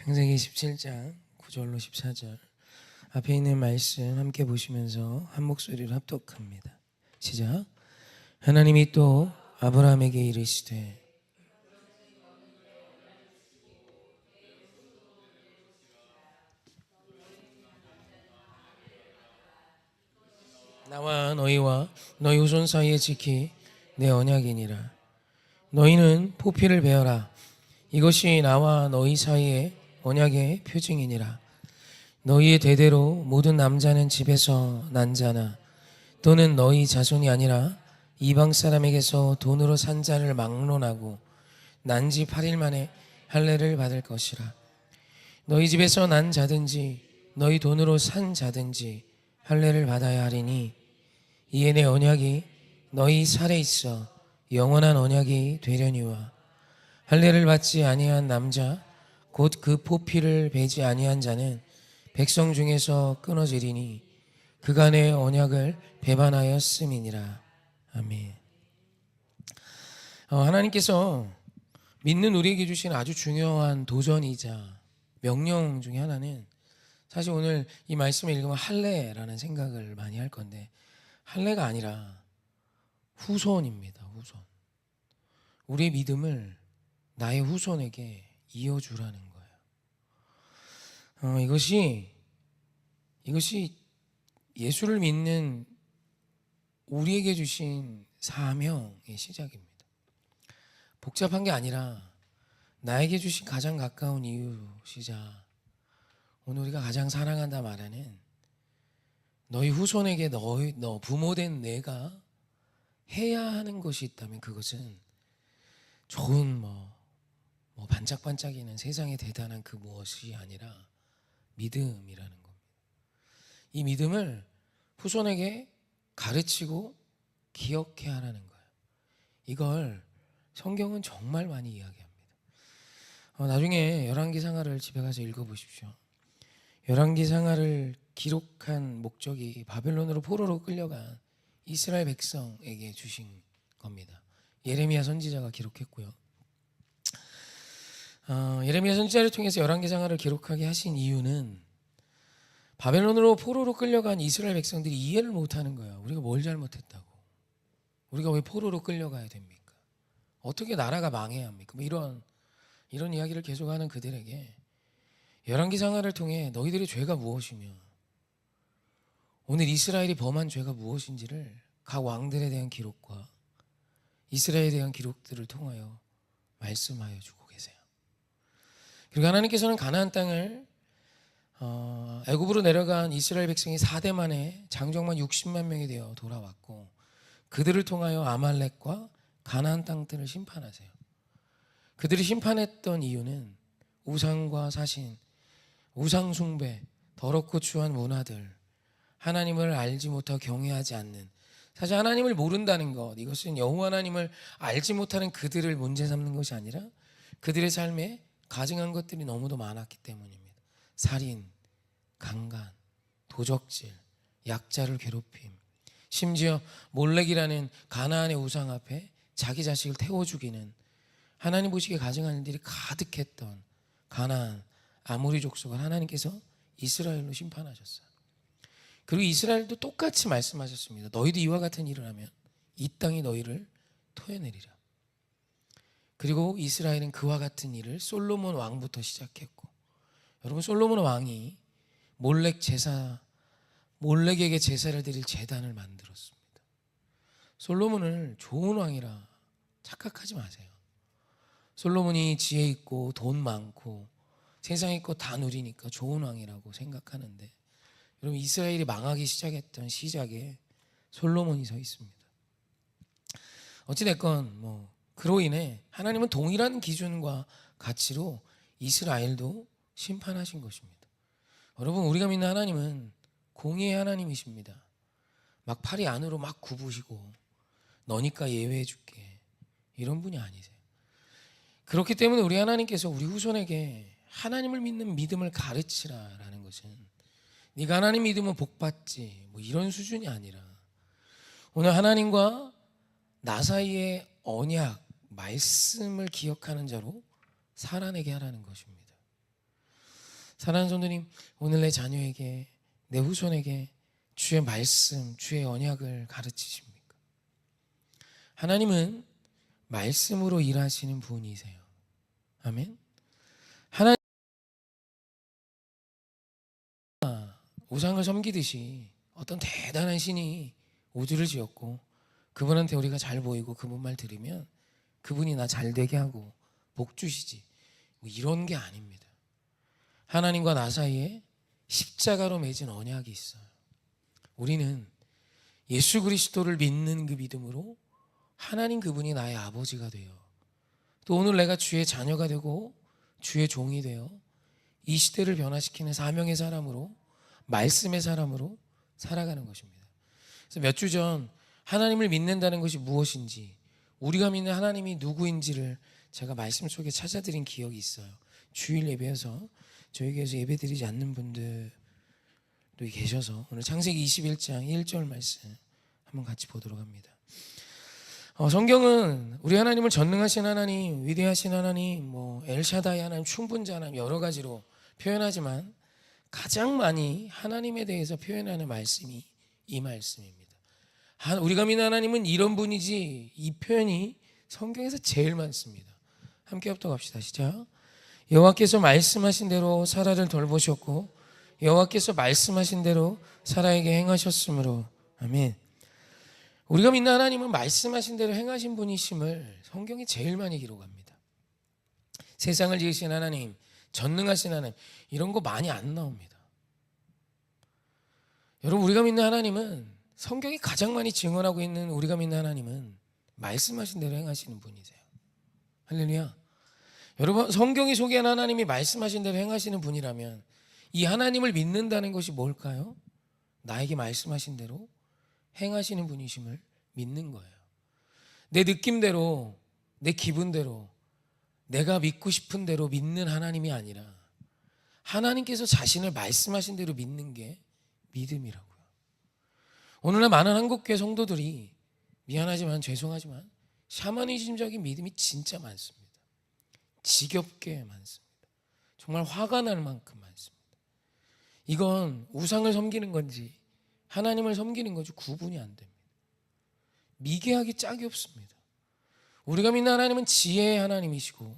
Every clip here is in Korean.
창세기 17장 9절로 14절 앞에 있는 말씀 함께 보시면서 한 목소리로 합독합니다. 시작. 하나님이 또 아브라함에게 이르시되 나와 너희와 너희 후손 사이에 지키 내 언약이니라. 너희는 포피를 베어라. 이것이 나와 너희 사이의 언약의 표징이니라. 너희의 대대로 모든 남자는 집에서 난 자나 또는 너희 자손이 아니라 이방 사람에게서 돈으로 산 자를 막론하고 난 지 8일 만에 할례를 받을 것이라. 너희 집에서 난 자든지 너희 돈으로 산 자든지 할례를 받아야 하리니 이에 내 언약이 너희 살에 있어 영원한 언약이 되려니와 할례를 받지 아니한 남자 곧 그 포피를 베지 아니한 자는 백성 중에서 끊어지리니 그간의 언약을 배반하였음이니라. 아멘. 하나님께서 믿는 우리에게 주신 아주 중요한 도전이자 명령 중에 하나는 사실 오늘 이 말씀을 읽으면 할례라는 생각을 많이 할 건데 할례가 아니라 후손입니다. 후손. 우리의 믿음을 나의 후손에게 이어주라는 거예요. 이것이 예수를 믿는 우리에게 주신 사명의 시작입니다. 복잡한 게 아니라 나에게 주신 가장 가까운 이유시자 오늘 우리가 가장 사랑한다 말하는 너희 후손에게 너 부모된 내가 해야 하는 것이 있다면 그것은 좋은 반짝반짝이는 세상의 대단한 그 무엇이 아니라 믿음이라는 겁니다. 이 믿음을 후손에게 가르치고 기억해 하라는 거예요. 이걸 성경은 정말 많이 이야기합니다. 나중에 열왕기상하를 집에 가서 읽어보십시오. 열왕기상하를 기록한 목적이 바벨론으로 포로로 끌려간 이스라엘 백성에게 주신 겁니다. 예레미야 선지자가 기록했고요. 예레미야 선지자를 통해서 열왕기상하를 기록하게 하신 이유는 바벨론으로 포로로 끌려간 이스라엘 백성들이 이해를 못하는 거예요. 우리가 뭘 잘못했다고? 우리가 왜 포로로 끌려가야 됩니까? 어떻게 나라가 망해야 합니까? 이런 이야기를 계속하는 그들에게 열왕기상하를 통해 너희들의 죄가 무엇이며 오늘 이스라엘이 범한 죄가 무엇인지를 각 왕들에 대한 기록과 이스라엘에 대한 기록들을 통하여 말씀하여 주고 계세요. 그리고 하나님께서는 가나안 땅을 애굽으로 내려간 이스라엘 백성이 4대 만에 장정만 60만 명이 되어 돌아왔고 그들을 통하여 아말렉과 가나안 땅들을 심판하세요. 그들이 심판했던 이유는 우상과 사신, 우상 숭배, 더럽고 추한 문화들, 하나님을 알지 못하고 경외하지 않는, 사실 하나님을 모른다는 것, 이것은 여호와 하나님을 알지 못하는 그들을 문제 삼는 것이 아니라 그들의 삶에 가증한 것들이 너무도 많았기 때문입니다. 살인, 강간, 도적질, 약자를 괴롭힘, 심지어 몰렉이라는 가나안의 우상 앞에 자기 자식을 태워 죽이는 하나님 보시기에 가증한 일들이 가득했던 가나안 아모리 족속을 하나님께서 이스라엘로 심판하셨어요. 그리고 이스라엘도 똑같이 말씀하셨습니다. 너희도 이와 같은 일을 하면 이 땅이 너희를 토해내리라. 그리고 이스라엘은 그와 같은 일을 솔로몬 왕부터 시작했고, 여러분 솔로몬 왕이 몰렉에게 제사를 드릴 제단을 만들었습니다. 솔로몬을 좋은 왕이라 착각하지 마세요. 솔로몬이 지혜 있고 돈 많고 세상 있고 다 누리니까 좋은 왕이라고 생각하는데 여러분 이스라엘이 망하기 시작했던 시작에 솔로몬이 서 있습니다. 어찌됐건 그로 인해 하나님은 동일한 기준과 가치로 이스라엘도 심판하신 것입니다. 여러분 우리가 믿는 하나님은 공의의 하나님이십니다. 막 팔이 안으로 막 굽으시고 너니까 예외해 줄게 이런 분이 아니세요. 그렇기 때문에 우리 하나님께서 우리 후손에게 하나님을 믿는 믿음을 가르치라라는 것은 네가 하나님 믿으면 복 받지 이런 수준이 아니라 오늘 하나님과 나 사이의 언약 말씀을 기억하는 자로 살아내게 하라는 것입니다. 사랑하는 성도님, 오늘 내 자녀에게, 내 후손에게 주의 말씀, 주의 언약을 가르치십니까? 하나님은 말씀으로 일하시는 분이세요. 아멘. 하나님 우상을 섬기듯이 어떤 대단한 신이 우주를 지었고 그분한테 우리가 잘 보이고 그분 말 들으면 그분이 나 잘 되게 하고 복 주시지, 뭐 이런 게 아닙니다. 하나님과 나 사이에 십자가로 맺은 언약이 있어요. 우리는 예수 그리스도를 믿는 그 믿음으로 하나님 그분이 나의 아버지가 되어, 또 오늘 내가 주의 자녀가 되고 주의 종이 되어 이 시대를 변화시키는 사명의 사람으로, 말씀의 사람으로 살아가는 것입니다. 그래서 몇 주 전 하나님을 믿는다는 것이 무엇인지, 우리가 믿는 하나님이 누구인지를 제가 말씀 속에 찾아드린 기억이 있어요. 주일 예배에서 저희 교회에서 예배드리지 않는 분들도 계셔서 오늘 창세기 21장 1절 말씀 한번 같이 보도록 합니다. 성경은 우리 하나님을 전능하신 하나님, 위대하신 하나님, 엘샤다이 하나님, 충분자 하나님 여러 가지로 표현하지만 가장 많이 하나님에 대해서 표현하는 말씀이 이 말씀입니다. 우리가 믿는 하나님은 이런 분이지, 이 표현이 성경에서 제일 많습니다. 함께 합독합시다. 시작. 여호와께서 말씀하신 대로 사라를 돌보셨고 여호와께서 말씀하신 대로 사라에게 행하셨으므로. 아멘. 우리가 믿는 하나님은 말씀하신 대로 행하신 분이심을 성경이 제일 많이 기록합니다. 세상을 지으신 하나님, 전능하신 하나님, 이런 거 많이 안 나옵니다. 여러분, 우리가 믿는 하나님은, 성경이 가장 많이 증언하고 있는 우리가 믿는 하나님은 말씀하신 대로 행하시는 분이세요. 할렐루야. 여러분, 성경이 소개한 하나님이 말씀하신 대로 행하시는 분이라면 이 하나님을 믿는다는 것이 뭘까요? 나에게 말씀하신 대로 행하시는 분이심을 믿는 거예요. 내 느낌대로, 내 기분대로, 내가 믿고 싶은 대로 믿는 하나님이 아니라 하나님께서 자신을 말씀하신 대로 믿는 게 믿음이라고요. 오늘날 많은 한국교회 성도들이, 미안하지만 죄송하지만 샤머니즘적인 믿음이 진짜 많습니다. 지겹게 많습니다. 정말 화가 날 만큼 많습니다. 이건 우상을 섬기는 건지 하나님을 섬기는 건지 구분이 안 됩니다. 미개하기 짝이 없습니다. 우리가 믿는 하나님은 지혜의 하나님이시고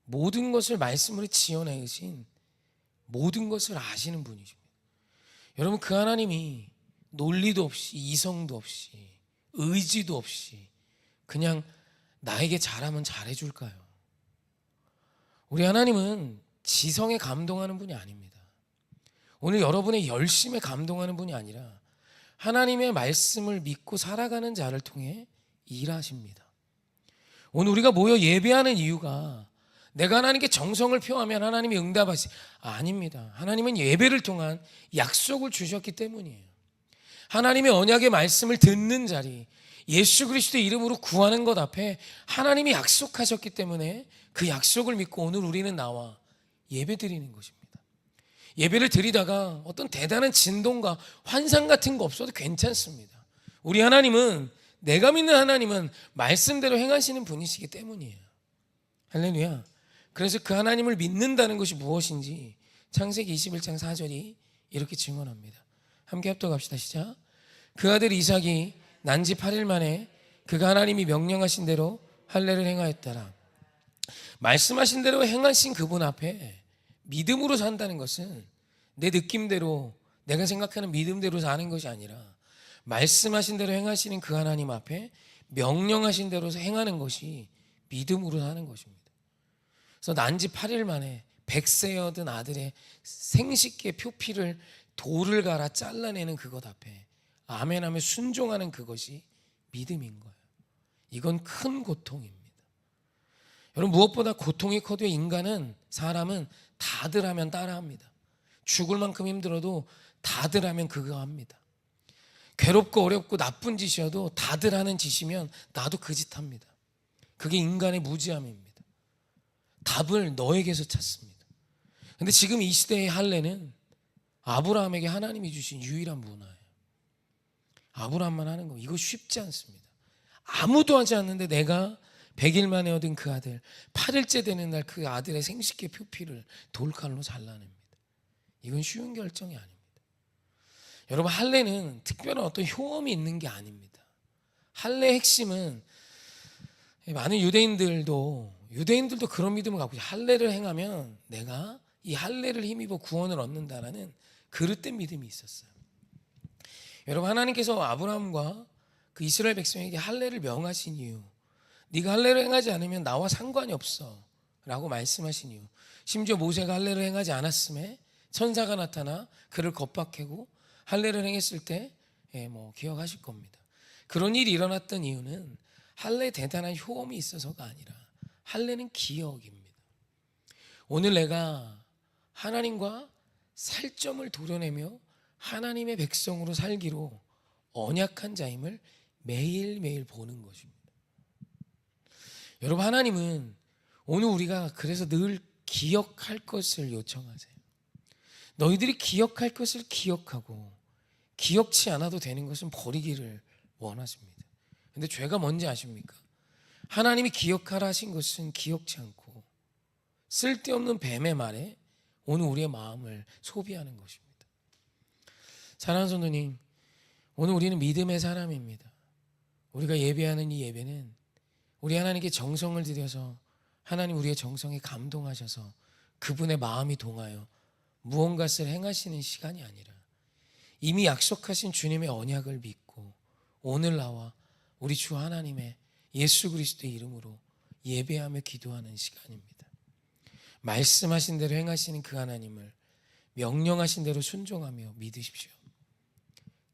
모든 것을 말씀으로 지어내신, 모든 것을 아시는 분이십니다. 여러분, 그 하나님이 논리도 없이, 이성도 없이, 의지도 없이 그냥 나에게 잘하면 잘해줄까요? 우리 하나님은 지성에 감동하는 분이 아닙니다. 오늘 여러분의 열심에 감동하는 분이 아니라 하나님의 말씀을 믿고 살아가는 자를 통해 일하십니다. 오늘 우리가 모여 예배하는 이유가 내가 하나님께 정성을 표하면 하나님이 응답하시, 아닙니다. 하나님은 예배를 통한 약속을 주셨기 때문이에요. 하나님의 언약의 말씀을 듣는 자리, 예수 그리스도의 이름으로 구하는 것 앞에 하나님이 약속하셨기 때문에 그 약속을 믿고 오늘 우리는 나와 예배 드리는 것입니다. 예배를 드리다가 어떤 대단한 진동과 환상 같은 거 없어도 괜찮습니다. 우리 하나님은, 내가 믿는 하나님은 말씀대로 행하시는 분이시기 때문이에요. 할렐루야. 그래서 그 하나님을 믿는다는 것이 무엇인지 창세기 21장 4절이 이렇게 증언합니다. 함께 합독합시다. 시작. 그 아들 이삭이 난 지 8일 만에 그가 하나님이 명령하신 대로 할례를 행하였더라. 말씀하신 대로 행하신 그분 앞에 믿음으로 산다는 것은 내 느낌대로, 내가 생각하는 믿음대로 사는 것이 아니라 말씀하신 대로 행하시는 그 하나님 앞에 명령하신 대로 행하는 것이 믿음으로 사는 것입니다. 그래서 난 지 8일 만에 100세여든 아들의 생식기의 표피를 돌을 갈아 잘라내는 그것 앞에 아멘하며 순종하는 그것이 믿음인 거예요. 이건 큰 고통입니다. 여러분, 무엇보다 고통이 커도 인간은, 사람은 다들 하면 따라합니다. 죽을 만큼 힘들어도 다들 하면 그거 합니다. 괴롭고 어렵고 나쁜 짓이어도 다들 하는 짓이면 나도 그 짓 합니다. 그게 인간의 무지함입니다. 답을 너에게서 찾습니다. 근데 지금 이 시대의 할례는 아브라함에게 하나님이 주신 유일한 문화예요. 아브라함만 하는 거, 이거 쉽지 않습니다. 아무도 하지 않는데 내가 100일 만에 얻은 그 아들, 8일째 되는 날 그 아들의 생식기 표피를 돌칼로 잘라냅니다. 이건 쉬운 결정이 아닙니다. 여러분, 할례는 특별한 어떤 효험이 있는 게 아닙니다. 할례의 핵심은 많은 유대인들도 그런 믿음을 갖고 있어요. 할례를 행하면 내가 이 할례를 힘입어 구원을 얻는다라는 그릇된 믿음이 있었어요. 여러분, 하나님께서 아브라함과 그 이스라엘 백성에게 할례를 명하신 이유, 네가 할례를 행하지 않으면 나와 상관이 없어 라고 말씀하신 이유, 심지어 모세가 할례를 행하지 않았음에 천사가 나타나 그를 겁박하고 할례를 행했을 때 기억하실 겁니다. 그런 일이 일어났던 이유는 할례에 대단한 효험이 있어서가 아니라 할례는 기억입니다. 오늘 내가 하나님과 살점을 도려내며 하나님의 백성으로 살기로 언약한 자임을 매일매일 보는 것입니다. 여러분, 하나님은 오늘 우리가 그래서 늘 기억할 것을 요청하세요. 너희들이 기억할 것을 기억하고 기억치 않아도 되는 것은 버리기를 원하십니다. 근데 죄가 뭔지 아십니까? 하나님이 기억하라 하신 것은 기억치 않고 쓸데없는 뱀의 말에 오늘 우리의 마음을 소비하는 것입니다. 사랑하는 성도님, 오늘 우리는 믿음의 사람입니다. 우리가 예배하는 이 예배는 우리 하나님께 정성을 들여서 하나님 우리의 정성에 감동하셔서 그분의 마음이 동하여 무언가를 행하시는 시간이 아니라 이미 약속하신 주님의 언약을 믿고 오늘 나와 우리 주 하나님의 예수 그리스도의 이름으로 예배하며 기도하는 시간입니다. 말씀하신 대로 행하시는 그 하나님을 명령하신 대로 순종하며 믿으십시오.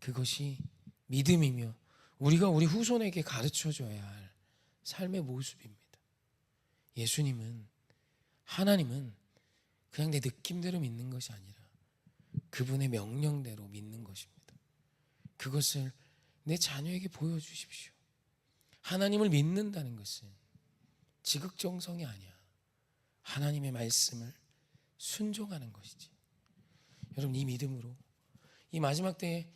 그것이 믿음이며 우리가 우리 후손에게 가르쳐줘야 할 삶의 모습입니다. 예수님은, 하나님은 그냥 내 느낌대로 믿는 것이 아니라 그분의 명령대로 믿는 것입니다. 그것을 내 자녀에게 보여주십시오. 하나님을 믿는다는 것은 지극정성이 아니야. 하나님의 말씀을 순종하는 것이지. 여러분, 이 믿음으로 이 마지막 때에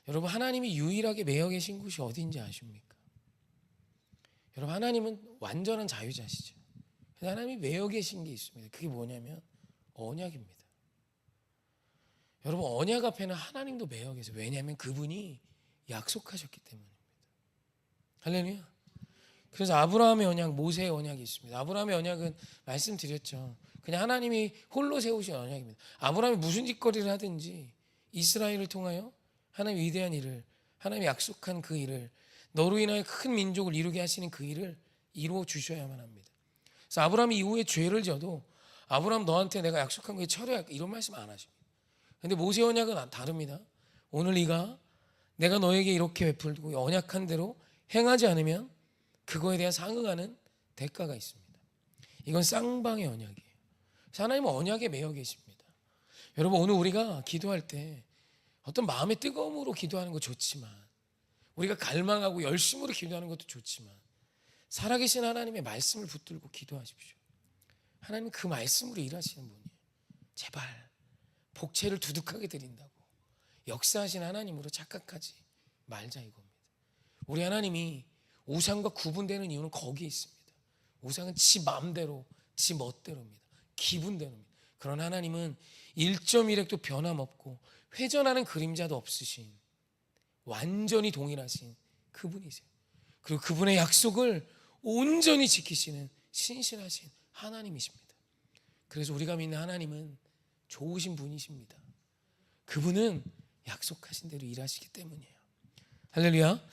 여러분, 하나님이 유일하게 매여 계신 곳이 어디인지 아십니까? 여러분, 하나님은 완전한 자유자시죠. 하나님이 매여 계신 게 있습니다. 그게 뭐냐면 언약입니다. 여러분, 언약 앞에는 하나님도 매여 계세요. 왜냐하면 그분이 약속하셨기 때문입니다. 할렐루야. 그래서 아브라함의 언약, 모세의 언약이 있습니다. 아브라함의 언약은 말씀드렸죠. 그냥 하나님이 홀로 세우신 언약입니다. 아브라함이 무슨 짓거리를 하든지 이스라엘을 통하여 하나님의 위대한 일을, 하나님이 약속한 그 일을, 너로 인하여 큰 민족을 이루게 하시는 그 일을 이루어 주셔야만 합니다. 그래서 아브라함이 이후에 죄를 져도 아브라함 너한테 내가 약속한 거에 철회할까 이런 말씀 안 하십니다. 그런데 모세 언약은 다릅니다. 오늘 네가 내가 너에게 이렇게 베풀고 언약한 대로 행하지 않으면 그거에 대한 상응하는 대가가 있습니다. 이건 쌍방의 언약이에요. 그래서 하나님은 언약에 매여 계십니다. 여러분, 오늘 우리가 기도할 때 어떤 마음의 뜨거움으로 기도하는 거 좋지만, 우리가 갈망하고 열심으로 기도하는 것도 좋지만, 살아계신 하나님의 말씀을 붙들고 기도하십시오. 하나님은 그 말씀으로 일하시는 분이에요. 제발 복채를 두둑하게 드린다고 역사하신 하나님으로 착각하지 말자 이겁니다. 우리 하나님이 우상과 구분되는 이유는 거기에 있습니다. 우상은 지 마음대로, 지 멋대로입니다. 기분대로입니다. 그런 하나님은 1.1획도 변함없고 회전하는 그림자도 없으신 완전히 동일하신 그분이세요. 그리고 그분의 약속을 온전히 지키시는 신실하신 하나님이십니다. 그래서 우리가 믿는 하나님은 좋으신 분이십니다. 그분은 약속하신 대로 일하시기 때문이에요. 할렐루야.